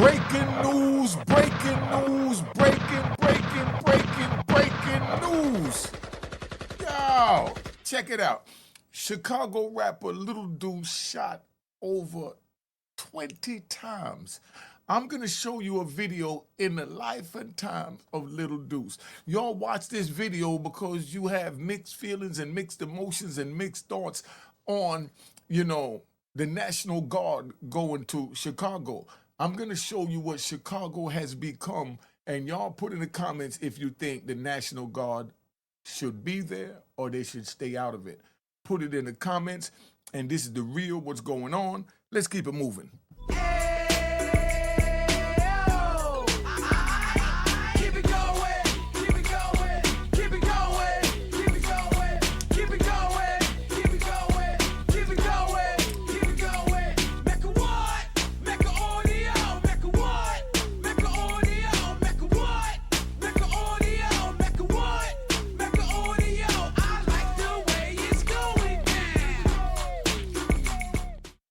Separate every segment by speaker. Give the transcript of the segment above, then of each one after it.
Speaker 1: Breaking news, breaking news, breaking news. Yo, check it out. Chicago rapper Little Deuce shot over 20 times. I'm going to show you a video in the life and times of Little Deuce. Y'all watch this video because you have mixed feelings and mixed emotions and mixed thoughts on, the National Guard going to Chicago. I'm going to show you what Chicago has become, and y'all put in the comments if you think the National Guard should be there or they should stay out of it. Put it in the comments, and this is the real what's going on. Let's keep it moving.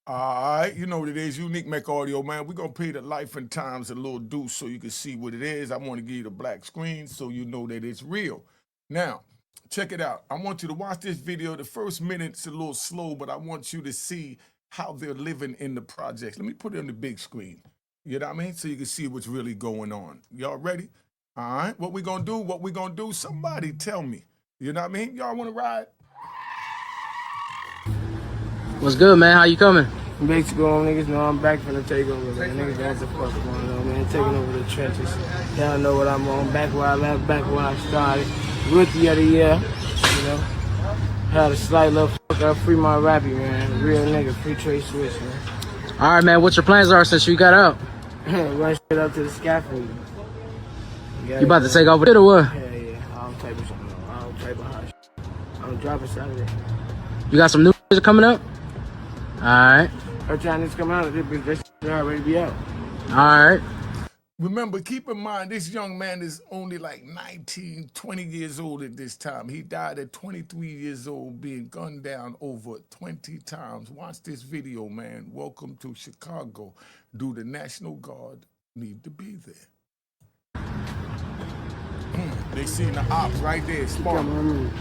Speaker 1: All right, you know what it is, Unique Mech Audio, man. We're going to play the life and times of Little Deuce so you can see what it is. I want to give you the black screen so you know that it's real. Now, check it out. I want you to watch this video. The first minute's a little slow, but I want you to see how they're living in the projects. Let me put it on the big screen, you know what I mean? So you can see what's really going on. Y'all ready? All right, what we going to do? Somebody tell me. You know what I mean? Y'all want to ride?
Speaker 2: What's good, man? How you coming?
Speaker 3: Mexico niggas know I'm back from the takeover, man. Niggas know what the fuck going on, man. Taking over the trenches. Y'all know what I'm on. Back where I left, back where I started. Rookie of the year, you know. Had a slight little fuck up. Free my rappy, man. Real nigga. Free Trey Switch, man.
Speaker 2: All right, man. What your plans are since you got out?
Speaker 3: Run straight up to the scaffold.
Speaker 2: You about to take over it or what?
Speaker 3: Yeah. All type of something. All type of hot shit. I'm dropping Saturday.
Speaker 2: You got some new music coming up? All right.
Speaker 3: Every time this come out, this already be out.
Speaker 2: All right.
Speaker 1: Remember, keep in mind, this young man is only like 19, 20 years old at this time. He died at 23 years old, being gunned down over 20 times. Watch this video, man. Welcome to Chicago. Do the National Guard need to be there? They seen the ops right there, sparking.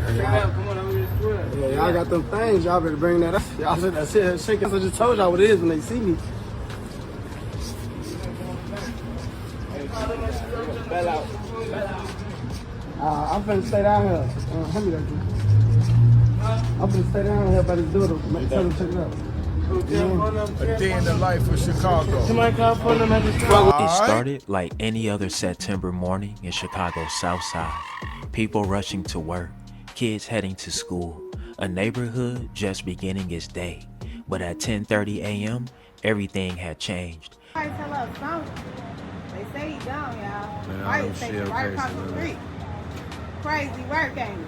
Speaker 3: Yeah, y'all got them things. Y'all better bring that up. Y'all said that's it. Shaking. I just told y'all what it is when they see me. I'm finna stay down here. Hand me that dude. I'm finna stay down here by this door. Tell them to check it out.
Speaker 1: A day in the life of Chicago.
Speaker 4: It started like any other September morning in Chicago's South Side. People rushing to work. Kids heading to school, a neighborhood just beginning its day. But at 10:30 a.m., everything had changed.
Speaker 5: They say he's gone, y'all. Right, right across the street. Crazy work, ain't it?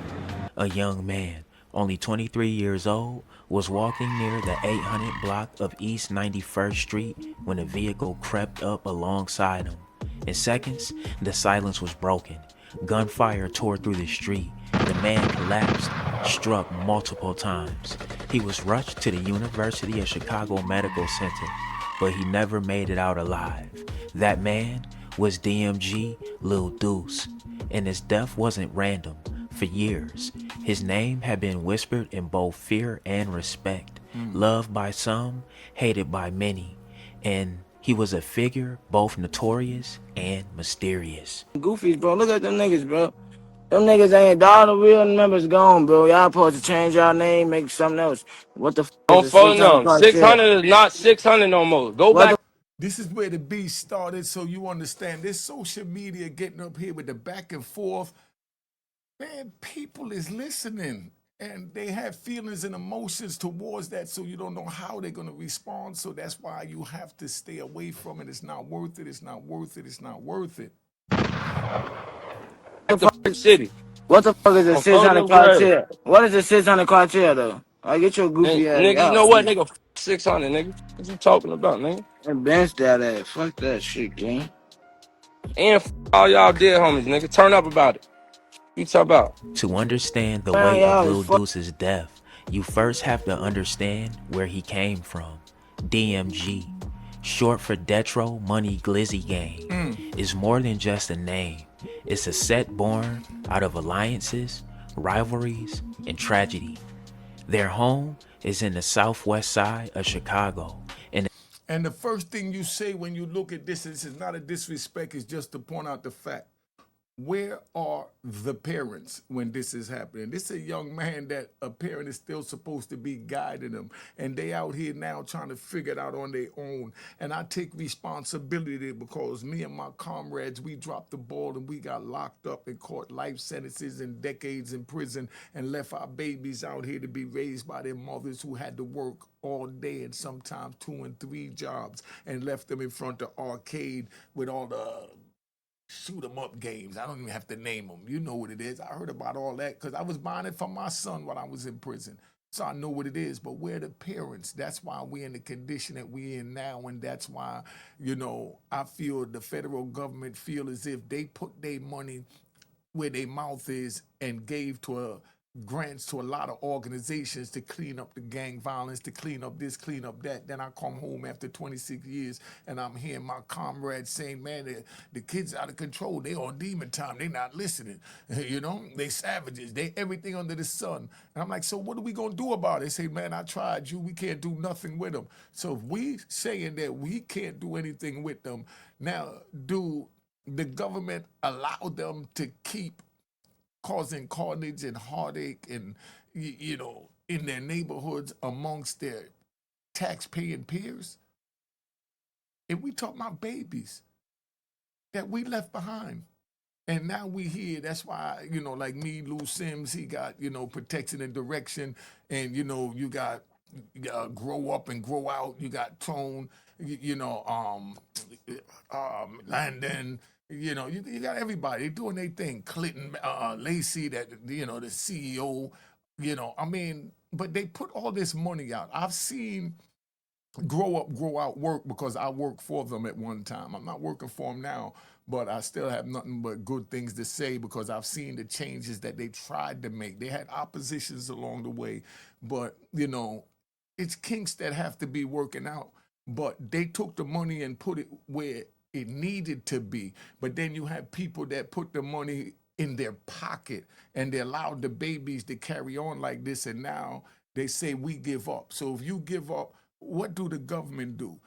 Speaker 4: A young man, only 23 years old, was walking near the 800 block of East 91st Street when a vehicle crept up alongside him. In seconds, the silence was broken. Gunfire tore through the street. The man collapsed, struck multiple times. He was rushed to the University of Chicago Medical Center, but he never made it out alive. That man was DMG Lil Deuce, and his death wasn't random. For years, his name had been whispered in both fear and respect, loved by some, hated by many, and he was a figure both notorious and mysterious.
Speaker 3: Goofies, bro. Look at them niggas, bro. Them niggas ain't all the real members gone, bro. Y'all supposed to change y'all name, make something else. What the f***
Speaker 6: Don't follow them. 600 is not 600 no more. Go back.
Speaker 1: This is where the beef started, so you understand. This social media getting up here with the back and forth. Man, people is listening, and they have feelings and emotions towards that, so you don't know how they're going to respond. So that's why you have to stay away from it. It's not worth it. It's not worth it. It's not worth it.
Speaker 6: The city.
Speaker 3: What the fuck is a 600 cartel? What is a 600 cartel, though? I get your goofy ass.
Speaker 6: Nigga, you know what, nigga? 600, nigga. What you talking about, nigga?
Speaker 3: And bench that ass. Fuck that shit, gang.
Speaker 6: And all y'all dead homies, nigga. Turn up about it. You talk about.
Speaker 4: To understand the weight of Lil Deuce's death, you first have to understand where he came from. DMG, short for Detro Money Glizzy Gang, is more than just a name. It's a set born out of alliances, rivalries, and tragedy. Their home is in the southwest side of Chicago.
Speaker 1: And the first thing you say when you look at this is not a disrespect, it's just to point out the fact. Where are the parents when this is happening? This is a young man that a parent is still supposed to be guiding them. And they out here now trying to figure it out on their own. And I take responsibility because me and my comrades, we dropped the ball and we got locked up and caught life sentences and decades in prison and left our babies out here to be raised by their mothers who had to work all day and sometimes 2 and 3 jobs and left them in front of arcade with all the shoot 'em up games. I don't even have to name them. You know what it is. I heard about all that because I was buying it for my son while I was in prison. So I know what it is. But we're the parents. That's why we're in the condition that we're in now. And that's why, I feel the federal government feel as if they put their money where their mouth is and gave to grants to a lot of organizations to clean up the gang violence, to clean up this, clean up that. Then I come home after 26 years and I'm hearing my comrades saying, man, the kids out of control. They on demon time. They not listening. They savages. They everything under the sun. And I'm like, so what are we going to do about it? They say, man, I tried you. We can't do nothing with them. So if we saying that we can't do anything with them, now do the government allow them to keep causing carnage and heartache and, in their neighborhoods amongst their tax-paying peers? And we talk about babies that we left behind. And now we here, that's why, like me, Lou Sims, he got, protection and direction. And, you got grow up and grow out. You got Tone, Landon, you got everybody. They're doing their thing. Clinton, Lacey, that, the CEO, but they put all this money out. I've seen grow up, grow out work because I worked for them at one time. I'm not working for them now, but I still have nothing but good things to say because I've seen the changes that they tried to make. They had oppositions along the way, but, it's kinks that have to be working out. But they took the money and put it where it needed to be. But then you have people that put the money in their pocket and they allowed the babies to carry on like this. And now they say we give up. So if you give up, what do the government do?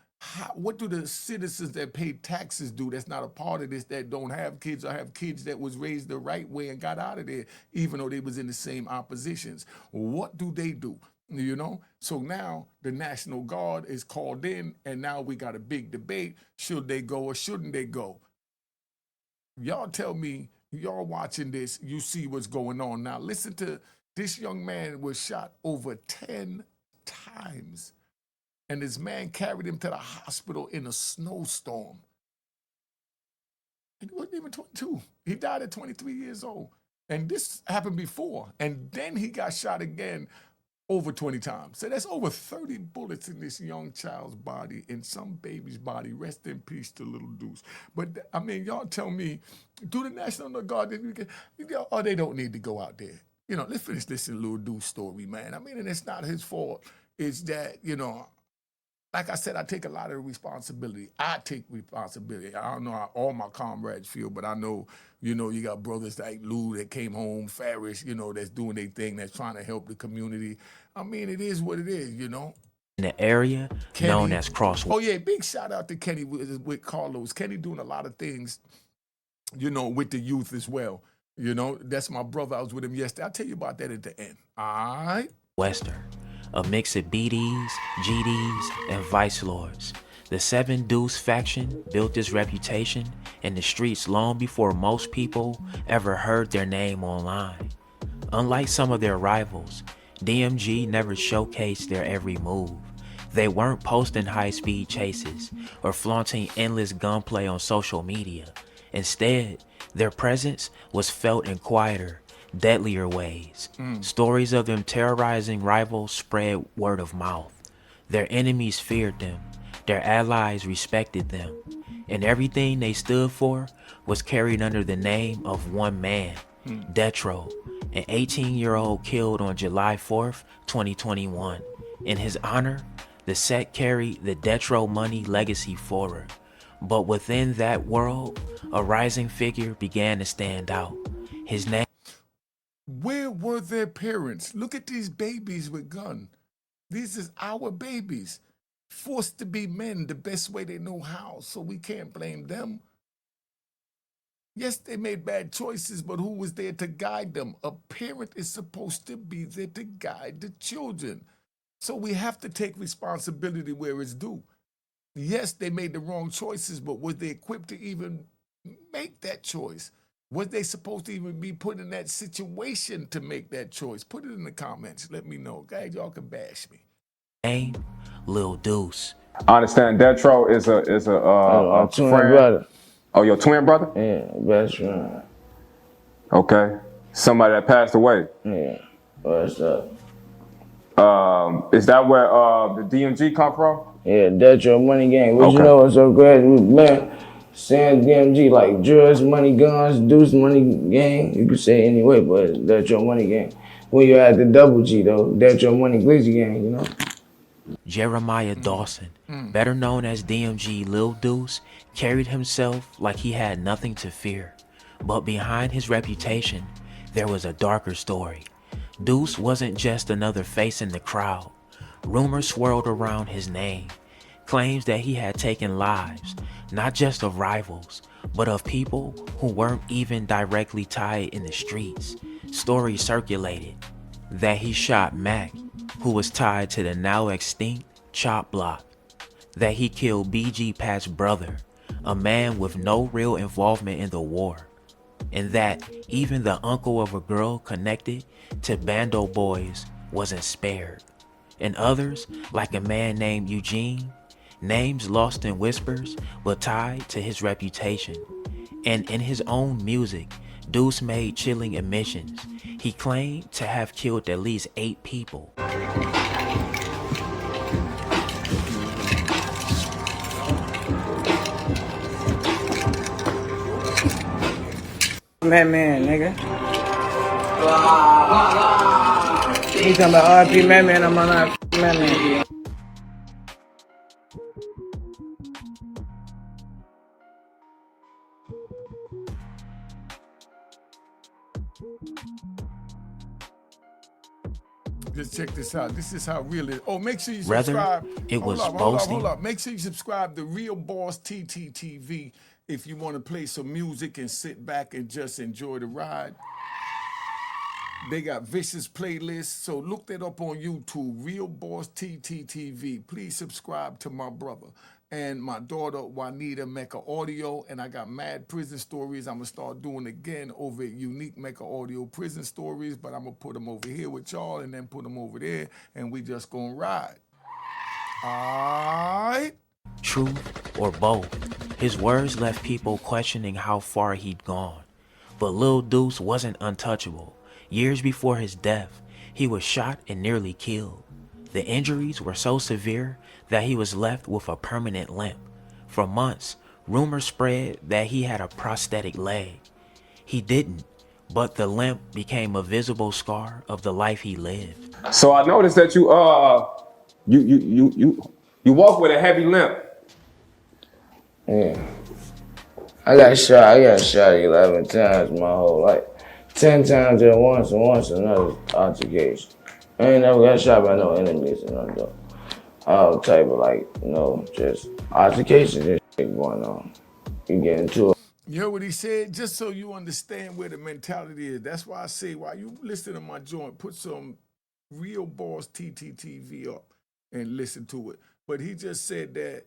Speaker 1: What do the citizens that pay taxes do that's not a part of this, that don't have kids or have kids that was raised the right way and got out of there, even though they was in the same oppositions? What do they do? So now the National Guard is called in, and now we got a big debate. Should they go or shouldn't they go? Y'all tell me, y'all watching this, you see what's going on. Now listen to this young man was shot over 10 times, and this man carried him to the hospital in a snowstorm. He wasn't even 22. He died at 23 years old. And this happened before. And then he got shot again over 20 times. So that's over 30 bullets in this young child's body, in some baby's body. Rest in peace to little Deuce. But y'all tell me, do the National Guard, or they don't need to go out there? Let's finish listening to little Deuce story, man. And it's not his fault. It's that, like I said, I take a lot of responsibility. I take responsibility. I don't know how all my comrades feel, but I know, you got brothers like Lou that came home, Farish, that's doing their thing, that's trying to help the community. It is what it is,
Speaker 4: In the area
Speaker 1: Kenny,
Speaker 4: known as Crosswalk.
Speaker 1: Oh, yeah, big shout out to Kenny with Carlos. Kenny doing a lot of things, with the youth as well. That's my brother. I was with him yesterday. I'll tell you about that at the end. All right?
Speaker 4: Western, a mix of BDs, GDs, and Vice Lords. The 7 Deuce faction built this reputation in the streets long before most people ever heard their name online. Unlike some of their rivals, DMG never showcased their every move. They weren't posting high-speed chases or flaunting endless gunplay on social media. Instead, their presence was felt in quieter, deadlier ways. Stories of them terrorizing rivals spread word of mouth. Their enemies feared them. Their allies respected them. And everything they stood for was carried under the name of one man, Detro, an 18-year-old killed on July 4th, 2021. In his honor, The set carried the Detro Money legacy forward, but within that world, a rising figure began to stand out. His name.
Speaker 1: Where were their parents? Look at these babies with guns. These is our babies, forced to be men the best way they know how, so we can't blame them. Yes, they made bad choices, but who was there to guide them? A parent is supposed to be there to guide the children. So we have to take responsibility where it's due. Yes, they made the wrong choices, but was they equipped to even make that choice? Was they supposed to even be put in that situation to make that choice? Put it in the comments. Let me know. Guys, y'all can bash me.
Speaker 4: Name, Lil Deuce.
Speaker 7: I understand Detro is
Speaker 3: My
Speaker 7: a
Speaker 3: twin
Speaker 7: friend.
Speaker 3: brother.
Speaker 7: Oh, your twin brother?
Speaker 3: Yeah, best friend.
Speaker 7: Okay. Somebody that passed away.
Speaker 3: Yeah. What's up?
Speaker 7: Is that where the DMG come from?
Speaker 3: Yeah, that's your money game. What you
Speaker 7: Okay.
Speaker 3: know what's so great? Man, saying DMG like drugs, money, guns, Deuce, money game. You could say anyway, but that's your money game. When you're at the double G though, that's your money glizzy game, you know?
Speaker 4: Jeremiah Dawson, better known as DMG Lil Deuce, carried himself like he had nothing to fear. But behind his reputation, there was a darker story. Deuce wasn't just another face in the crowd. Rumors swirled around his name. Claims that he had taken lives, not just of rivals, but of people who weren't even directly tied in the streets. Stories circulated that he shot Mac, who was tied to the now extinct Chop Block, that he killed BG Pat's brother, a man with no real involvement in the war, and that even the uncle of a girl connected to Bando Boys wasn't spared. And others, like a man named Eugene, names lost in whispers but tied to his reputation. And in his own music, Deuce made chilling admissions. He claimed to have killed at least 8 people.
Speaker 3: Man, nigga. He talking about RP man, I'm on RP man.
Speaker 1: Just check this out. This is how real it is. Oh, make sure you
Speaker 4: Rather,
Speaker 1: subscribe.
Speaker 4: it was
Speaker 1: Hold
Speaker 4: boasting.
Speaker 1: up. Make sure you subscribe to Real Boss TTTV if you want to play some music and sit back and just enjoy the ride. They got vicious playlists, so look that up on YouTube, Real Boss TTTV. Please subscribe to my brother and my daughter, Juanita Mecca Audio, and I got mad prison stories I'm going to start doing again over at Unique Mecca Audio Prison Stories, but I'm going to put them over here with y'all and then put them over there, and we just going to ride. All right?
Speaker 4: Truth or both. His words left people questioning how far he'd gone. But Lil Deuce wasn't untouchable. Years before his death, he was shot and nearly killed. The injuries were so severe that he was left with a permanent limp. For months, rumors spread that he had a prosthetic leg. He didn't, but the limp became a visible scar of the life he lived.
Speaker 7: So I noticed that you walk with a heavy limp.
Speaker 3: Yeah. I got shot 11 times my whole life. 10 times at once and once another altercation. I ain't never got shot by no enemies or nothing though. All type of just altercations and shit going on. You get into it.
Speaker 1: You heard what he said? Just so you understand where the mentality is. That's why I say, while you listen to my joint, put some Real Boss TTTV up and listen to it. But he just said that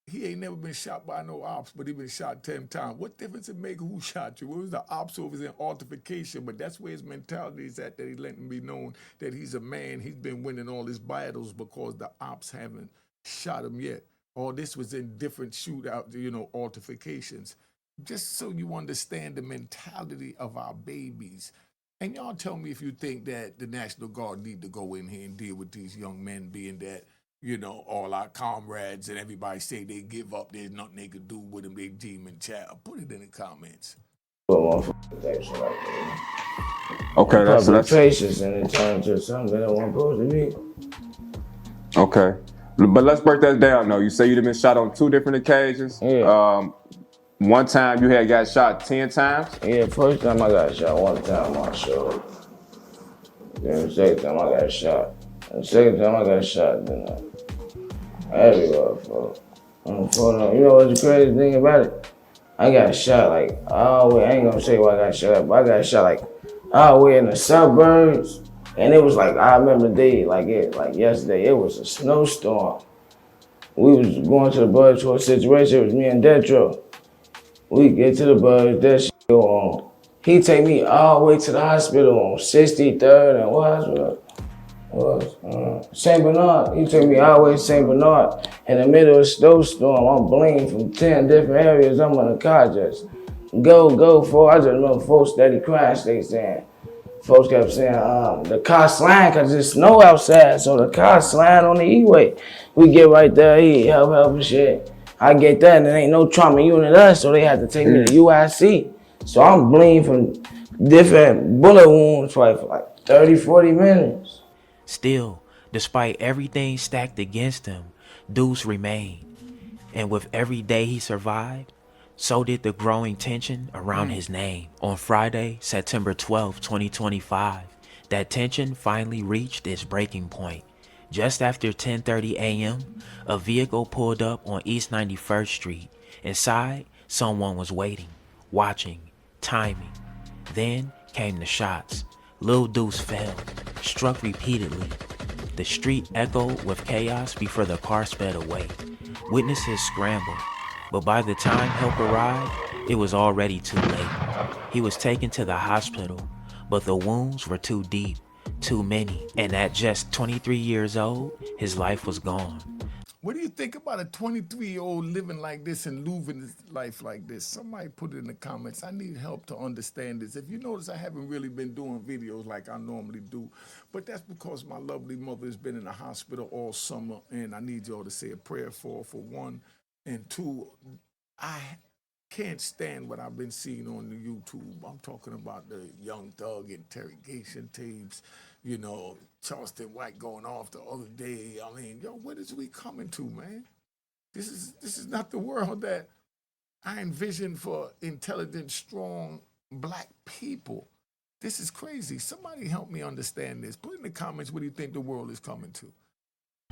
Speaker 1: he ain't never been shot by no ops, but he been shot 10 times. What difference it make who shot you? It was the ops or it was an altercation, but that's where his mentality is at, that he letting me know that he's a man. He's been winning all his battles because the ops haven't shot him yet. All this was in different shootout, altercations. Just so you understand the mentality of our babies. And y'all tell me if you think that the National Guard need to go in here and deal with these young men, being that all our comrades and everybody say they give up, there's nothing they could do with them, they demon child. Put it in the comments.
Speaker 7: Okay, that's
Speaker 3: patience and it turns to something that it wasn't supposed to be.
Speaker 7: Okay. But let's break that down though. You say you've been shot on 2 different occasions.
Speaker 3: Yeah.
Speaker 7: One time you had got shot 10 times.
Speaker 3: Yeah, first time I got shot, one time I showed. Then the second time I got shot. And the second time I got shot, then everywhere, folks. You know what's the crazy thing about it? I got shot like all the way. I ain't gonna say where I got shot at, but I got shot like all the way in the suburbs. And it was like, I remember the day, like yesterday, it was a snowstorm. We was going to the buzz for a situation. It was me and Detro. We get to the buzz, that shit go on. He take me all the way to the hospital on 63rd and what hospital? St. Bernard. He took me all the way to St. Bernard. In the middle of a snowstorm, I'm bleeding from 10 different areas. I'm in the car just go for. I just remember folks steady crying, they saying. Folks kept saying, the car sliding because there's snow outside, so the car sliding on the E-way. We get right there, help and shit. I get that, and there ain't no trauma unit us, so they had to take me to UIC. So I'm bleeding from different bullet wounds for like 30, 40 minutes.
Speaker 4: Still, despite everything stacked against him, Deuce remained. And with every day he survived, so did the growing tension around his name. On Friday, September 12, 2025, that tension finally reached its breaking point. Just after 10:30 a.m., a vehicle pulled up on East 91st Street. Inside, someone was waiting, watching, timing. Then came the shots. Lil Deuce fell, struck repeatedly. The street echoed with chaos before the car sped away. Witnesses scrambled, but by the time help arrived, it was already too late. He was taken to the hospital, but the wounds were too deep, too many, and at just 23 years old, his life was gone.
Speaker 1: What do you think about a 23-year-old living like this and living his life like this? Somebody put it in the comments. I need help to understand this. If you notice, I haven't really been doing videos like I normally do, but that's because my lovely mother has been in the hospital all summer, and I need y'all to say a prayer for her, for one. And two, I can't stand what I've been seeing on the YouTube. I'm talking about the Young Thug interrogation tapes, you know, Charleston White going off the other day. I mean, yo, what is we coming to, man? This is not the world that I envisioned for intelligent, strong black people. This is crazy. Somebody help me understand this. Put in the comments what do you think the world is coming to.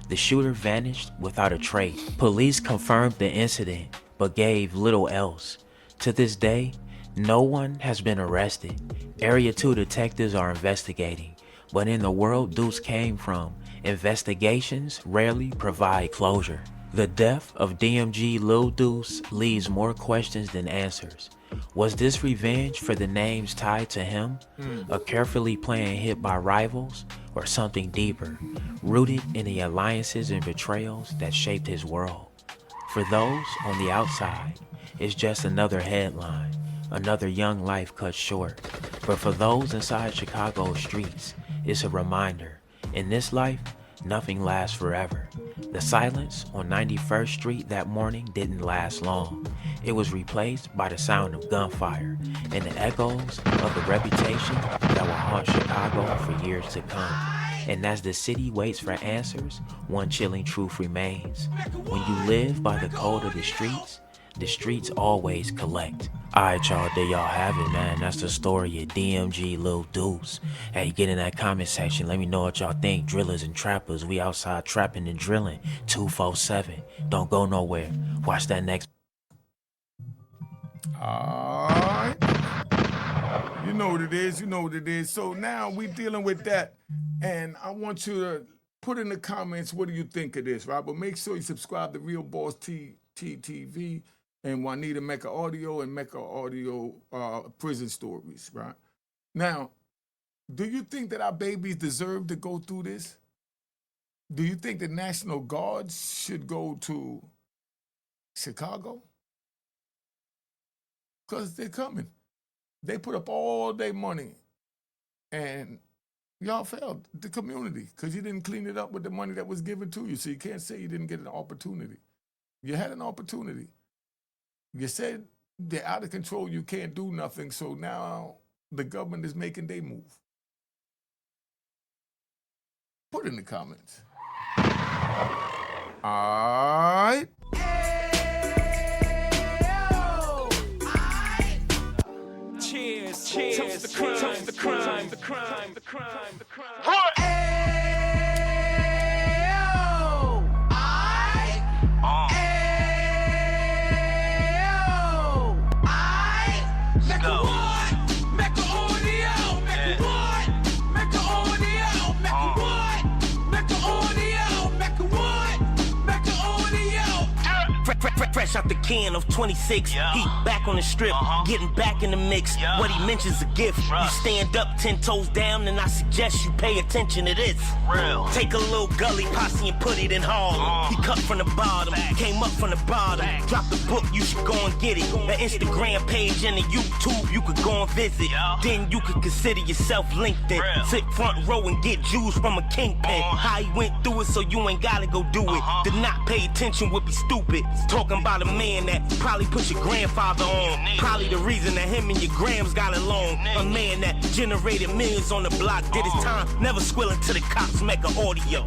Speaker 4: The shooter vanished without a trace. Police confirmed the incident, but gave little else. To this day, no one has been arrested. Area 2 detectives are investigating, but in the world Deuce came from, investigations rarely provide closure. The death of DMG Lil Deuce leaves more questions than answers. Was this revenge for the names tied to him? A carefully planned hit by rivals? Or something deeper, rooted in the alliances and betrayals that shaped his world? For those on the outside, it's just another headline, another young life cut short. But for those inside Chicago's streets, it's a reminder, in this life, nothing lasts forever. The silence on 91st Street that morning didn't last long. It was replaced by the sound of gunfire and the echoes of a reputation that will haunt Chicago for years to come. And as the city waits for answers, one chilling truth remains. When you live by the code of the streets always collect. Alright y'all, there y'all have it, man. That's the story of DMG Lil Deuce. Hey, get in that comment section. Let me know what y'all think. Drillers and trappers, we outside trapping and drilling 247. Don't go nowhere. Watch that next.
Speaker 1: All right. You know what it is. You know what it is. So now we're dealing with that. And I want you to put in the comments, what do you think of this, right? But make sure you subscribe to Real Boss TV and Juanita Mecca Audio and Mecca Audio Prison Stories, right? Now, do you think that our babies deserve to go through this? Do you think the National Guards should go to Chicago? Because they're coming. They put up all their money and y'all failed the community because you didn't clean it up with the money that was given to you. So you can't say you didn't get an opportunity. You had an opportunity. You said they're out of control, you can't do nothing, so now the government is making their move. Put in the comments. Alright.
Speaker 8: Cheers, cheers, toast the crime, toast the crime, the crime, the crime, the crime.
Speaker 9: What?
Speaker 10: Fresh out the can of 26,
Speaker 9: Yeah.
Speaker 10: He back on the strip, getting back in the mix.
Speaker 9: Yeah.
Speaker 10: What he mentions a gift.
Speaker 9: Right.
Speaker 10: You stand up 10 toes down, and I suggest you pay attention to this.
Speaker 9: Real.
Speaker 10: Take a little gully posse and put it in Harlem. He cut from the bottom, came up from the bottom. Drop the book, you should go and get it. The Instagram page and the YouTube, you could go and visit.
Speaker 9: Yeah.
Speaker 10: Then you could consider yourself LinkedIn.
Speaker 9: Real.
Speaker 10: Sit front row and get Jews from a kingpin. How he went through it, so you ain't gotta go do it. To not pay attention would be stupid. Talking about a man that probably put your grandfather on. Probably the reason that him and your grams got along. A man that generated millions on the block, did his time, never squilling to the cops, make an audio.